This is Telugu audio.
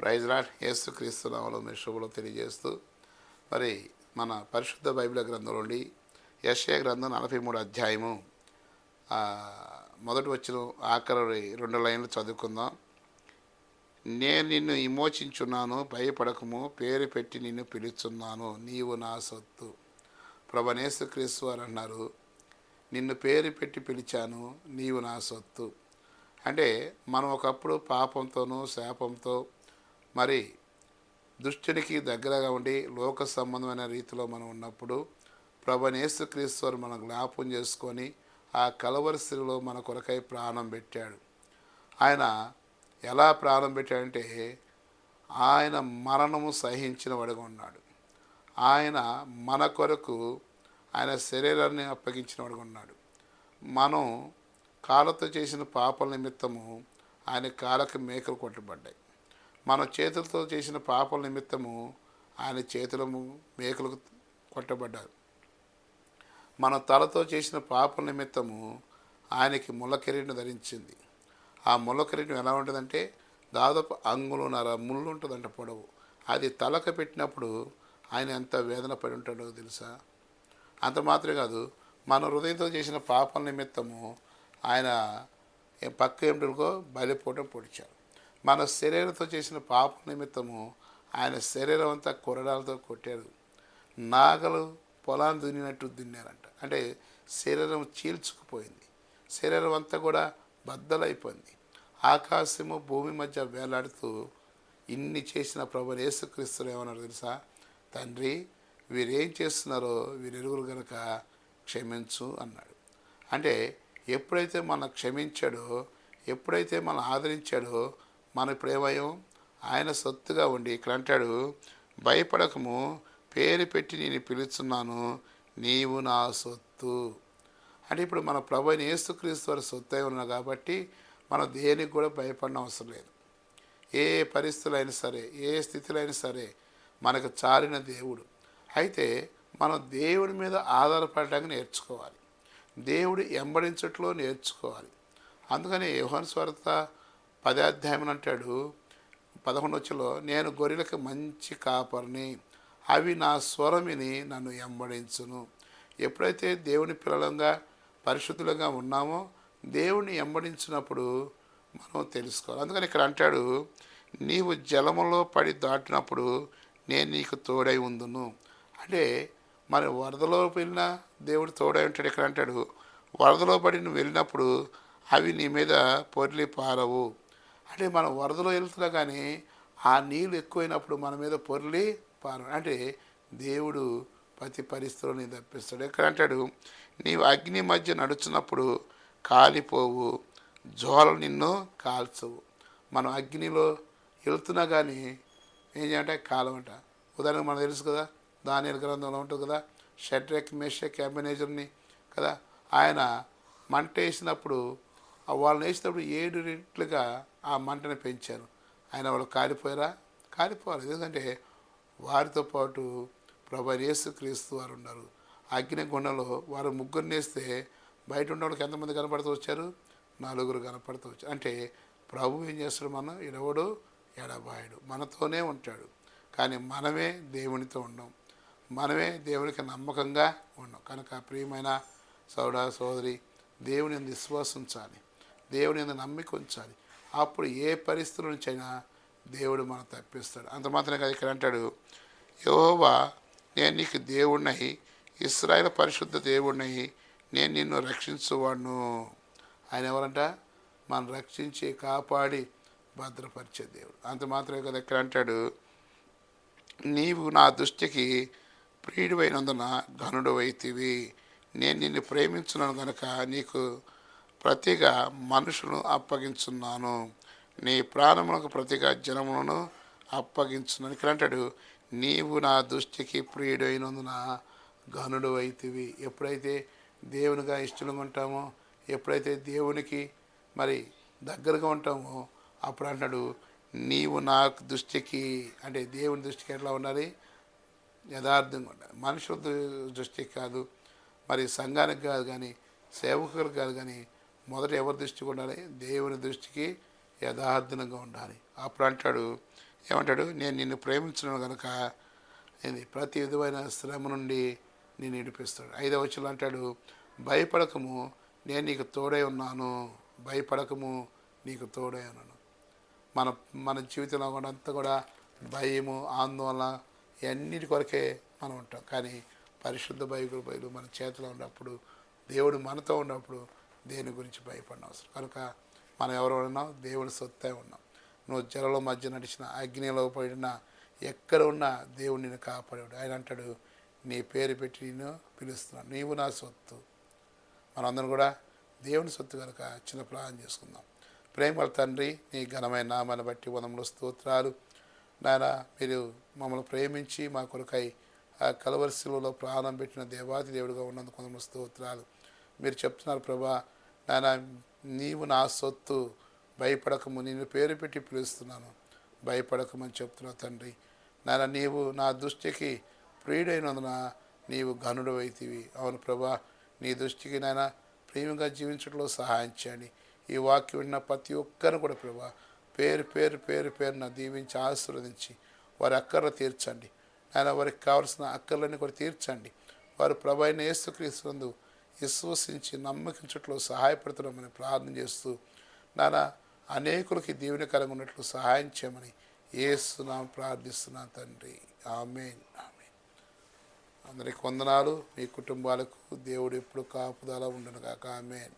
Praise lord. యేసుక్రీస్తు నామములో మీ శుభములు తెలియజేస్తూ మరి మన పరిశుద్ధ బైబిల్ గ్రంథం నుండి యెషయా గ్రంథం 43 అధ్యాయము మొదటి వచ్చిన ఆఖరి 2 లైన్లు చదువుకుందాం. నేను నిన్ను విమోచించున్నాను, భయపడకము, పేరు పెట్టి నిన్ను పిలుచున్నాను, నీవు నా సొత్తు. ప్రభువైన యేసుక్రీస్తు వారు అన్నారు, నిన్ను పేరు పెట్టి పిలిచాను, నీవు నా సొత్తు. అంటే మనం ఒకప్పుడు పాపంతోనూ శాపంతో మరి దుష్టునికి దగ్గరగా ఉండి లోక సంబంధమైన రీతిలో మనం ఉన్నప్పుడు ప్రభువైన యేసుక్రీస్తు వారు మనం జ్ఞాపకం చేసుకొని ఆ కలవరి శిలువలో మన కొరకై ప్రాణం పెట్టాడు. ఆయన ఎలా ప్రాణం పెట్టాడంటే ఆయన మరణము సహించిన వాడుగా ఉన్నాడు. ఆయన మన కొరకు ఆయన శరీరాన్ని అప్పగించిన వాడుగా ఉన్నాడు. మనం కాళ్ళతో చేసిన పాపల నిమిత్తము ఆయన కాళ్ళకి మేకలు కొట్టబడ్డాయి. మన చేతులతో చేసిన పాపల నిమిత్తము ఆయన చేతులము మేకలకు కొట్టబడ్డారు. మన తలతో చేసిన పాపల నిమిత్తము ఆయనకి ముళ్ళ కిరీటం ధరించింది. ఆ ముళ్ళ కిరీటం ఎలా ఉంటుందంటే దాదాపు అంగుళన్నర ముళ్ళు ఉంటుందంట పొడవు. అది తలకు పెట్టినప్పుడు ఆయన ఎంత వేదన పడి ఉంటాడో తెలుసా. అంత మాత్రమే కాదు, మన హృదయంతో చేసిన పాపల నిమిత్తము ఆయన పక్క ఏమిటో బలిపోవటం పొడిచారు. మన శరీరంతో చేసిన పాప నిమిత్తము ఆయన శరీరం అంతా కొరడాలతో కొట్టారు. నాగలు పొలాన్ని దున్నినట్టు దున్నారంట. అంటే శరీరం చీల్చుకుపోయింది, శరీరం అంతా కూడా బద్దలైపోయింది. ఆకాశము భూమి మధ్య వేలాడుతూ ఇన్ని చేసిన ప్రభువైన యేసుక్రీస్తులు ఏమన్నారు తెలుసా, తండ్రి వీరేం చేస్తున్నారో వీరెరుగురు గనక క్షమించు అన్నాడు. అంటే ఎప్పుడైతే మనం క్షమించాడో, ఎప్పుడైతే మనం ఆదరించాడో మనం ఇప్పుడు ఏమయ్యాం, ఆయన సొత్తుగా ఉండి ఇక్కడ అంటాడు, భయపడకము, పేరు పెట్టి నేను పిలుచున్నాను, నీవు నా సొత్తు. అంటే ఇప్పుడు మన ప్రభువైన యేసుక్రీస్తు వారి సొత్తు అయి ఉన్నా కాబట్టి మనం దేనికి కూడా భయపడిన అవసరం లేదు. ఏ పరిస్థితులు అయినా సరే, ఏ స్థితిలో అయినా సరే మనకు చాలిన దేవుడు. అయితే మనం దేవుడి మీద ఆధారపడటానికి నేర్చుకోవాలి, దేవుడు ఎంబడించట్లో నేర్చుకోవాలి. అందుకని యోహాను సువార్త 10వ అధ్యాయం అంటాడు 11 నేను గొర్రెలకు మంచి కాపరిని, అవి నా స్వరమిని నన్ను ఎంబడించును. ఎప్పుడైతే దేవుని పిల్లలంగా పరిశుద్ధులుగా ఉన్నామో దేవుని ఎంబడించినప్పుడు మనం తెలుసుకోవాలి. అందుకని ఇక్కడ అంటాడు, నీవు జలములో పడి దాటినప్పుడు నేను నీకు తోడై ఉందును. అంటే మరి వరదలో వెళ్ళినా దేవుడు తోడై ఉంటాడు. ఇక్కడ అంటాడు, వరదలో పడి నువ్వు వెళ్ళినప్పుడు అవి నీ మీద పొర్లి పారవు. అంటే మనం వరదలో వెళ్తున్నా కానీ ఆ నీళ్ళు ఎక్కువైనప్పుడు మన మీద పొర్లి పారవు. అంటే దేవుడు ప్రతి పరిస్థితుల్లో నీ తప్పిస్తాడు. ఎక్కడ అంటాడు, నీవు అగ్ని మధ్య నడుచున్నప్పుడు కాలిపోవు, జ్వాలలు నిన్ను కాల్చవు. మనం అగ్నిలో వెళ్తున్నా కానీ ఏం చేయాలంటే కాలమంట. ఉదాహరణకు మనకు తెలుసు కదా, దానియేలు గ్రంథంలో ఉంటుంది కదా, షడ్రక్ మేషక్ అబేద్నెగోని కదా, ఆయన మంట వేసినప్పుడు వాళ్ళని వేసినప్పుడు 7 రెట్లుగా ఆ మంటను పెంచారు. ఆయన వాళ్ళు కాలిపోయారా? కాలిపోవాలి. ఎందుకంటే వారితో పాటు ప్రభువైన యేసుక్రీస్తు వారు ఉన్నారు. అగ్ని గుండంలో వారు ముగ్గురిని వేస్తే బయట ఉన్న వాళ్ళకి ఎంతమంది కనపడుతూ వచ్చారు? 4 కనపడుతూ వచ్చారు. అంటే ప్రభు ఏం చేస్తాడు, మనం ఎడవడు ఎడబాయడు, మనతోనే ఉంటాడు. కానీ మనమే దేవునితో ఉండం, మనమే దేవునికి నమ్మకంగా ఉన్నాం. కనుక ప్రియమైన సోదర సోదరి, దేవుని యందు విశ్వాసం ఉంచాలి, దేవుని యందు నమ్మిక ఉంచాలి. అప్పుడు ఏ పరిస్థితుల నుంచి అయినా దేవుడు మనం తప్పిస్తాడు. అంత మాత్రమే కాదు, ఇక్కడ అంటాడు, యెహోవా నేను నీకు దేవుడినై, ఇశ్రాయేలు పరిశుద్ధ దేవుడినై, నేను నిన్ను రక్షించువాడును. ఆయన ఎవరంట? మనం రక్షించి కాపాడి భద్రపరిచే దేవుడు. అంత మాత్రమే కదా, ఇక్కడ అంటాడు, నీవు నా దృష్టికి ప్రియుడివైనందున ఘనుడు అయితివి, నేను నిన్ను ప్రేమించున్నాను కనుక నీకు ప్రతిగా మనుషులను అప్పగించున్నాను, నీ ప్రాణములకు ప్రతిగా జనములను అప్పగించున్నాను. ఇక్కడ అంటాడు, నీవు నా దృష్టికి ప్రియుడైనందున ఘనుడు అయితివి. ఎప్పుడైతే దేవునిగా ఇష్టంగా ఉంటామో, ఎప్పుడైతే దేవునికి మరి దగ్గరగా ఉంటామో అప్పుడు అంటాడు, నీవు నా దృష్టికి, అంటే దేవుని దృష్టికి ఎట్లా ఉండాలి? యథార్థంగా ఉండాలి. మనుషుల దృష్టికి కాదు, మరి సంఘానికి కాదు, కానీ సేవకులకు కాదు, కానీ మొదట ఎవరి దృష్టికి ఉండాలి? దేవుని దృష్టికి యథార్థంగా ఉండాలి. అప్పుడు అంటాడు, ఏమంటాడు? నేను నిన్ను ప్రేమించున్నాను కనుక ఏంది ప్రతి విధమైన శ్రమ నుండి నేను విడిపిస్తాడు. 5వ వచనంలో అంటాడు, భయపడకము, నేను నీకు తోడై ఉన్నాను. భయపడకము, నీకు తోడై ఉన్నాను. మన మన జీవితంలో కూడా అంతా కూడా భయము, ఆందోళన ఇవన్నిటి కొరకే మనం ఉంటాం. కానీ పరిశుద్ధ బైబిల్ మన చేతిలో ఉన్నప్పుడు, దేవుడు మనతో ఉన్నప్పుడు దేని గురించి భయపడిన అవసరం. కనుక మనం ఎవరు ఉన్నాం? దేవుని సొత్తే ఉన్నాం. నువ్వు జలల మధ్య నడిచిన, అగ్నిలో పడిన, ఎక్కడ ఉన్నా దేవుడు నిన్ను కాపాడాడు. ఆయన అంటాడు, నీ పేరు పెట్టి నేను పిలుస్తున్నాను, నీవు నా సొత్తు. మనందరం కూడా దేవుని సొత్తు కనుక చిన్న ప్రార్థన చేసుకుందాం. ప్రేమల తండ్రి, నీ ఘనమైన నామాన్ని బట్టి వందములు స్తోత్రాలు. నాయన, మీరు మమ్మల్ని ప్రేమించి మా కొరకై ఆ కలువరి శిలువలో ప్రాణం పెట్టిన దేవాది దేవుడిగా ఉన్నందుకు వందములు స్తోత్రాలు. మీరు చెప్తున్నారు ప్రభా, నాయన నీవు నా సొత్తు, భయపడకము, నిన్ను పేరు పెట్టి పిలుస్తున్నాను, భయపడకమని చెప్తున్నావు తండ్రి. నాయన, నీవు నా దృష్టికి ప్రియుడైనందున నీవు ఘనుడు అయితివి. అవును ప్రభా, నీ దృష్టికి నాయన ప్రేమగా జీవించడంలో సహాయం చేయండి. ఈ వాక్యం విన్న ప్రతి ఒక్కరిని కూడా ప్రభా పేరు పేరు పేరు పేరున దీవించి ఆశీర్వదించి వారి అక్కర్లు తీర్చండి. ఆయన వారికి కావలసిన అక్కర్లన్నీ కూడా తీర్చండి. వారు ప్రభు అయిన యేసుక్రీస్తునందు విశ్వసించి నమ్మకించట్లో సహాయపడుతున్నామని ప్రార్థన చేస్తూ, నాన్న అనేకులకి దీవెనకరంగా ఉన్నట్లు సహాయం చేయమని యేసునామమున ప్రార్థిస్తున్నాను తండ్రి. ఆమేన్, ఆమేన్. అందరికి వందనాలు. మీ కుటుంబాలకు దేవుడు ఎప్పుడు కాపుదల ఉండను గాక. ఆమేన్.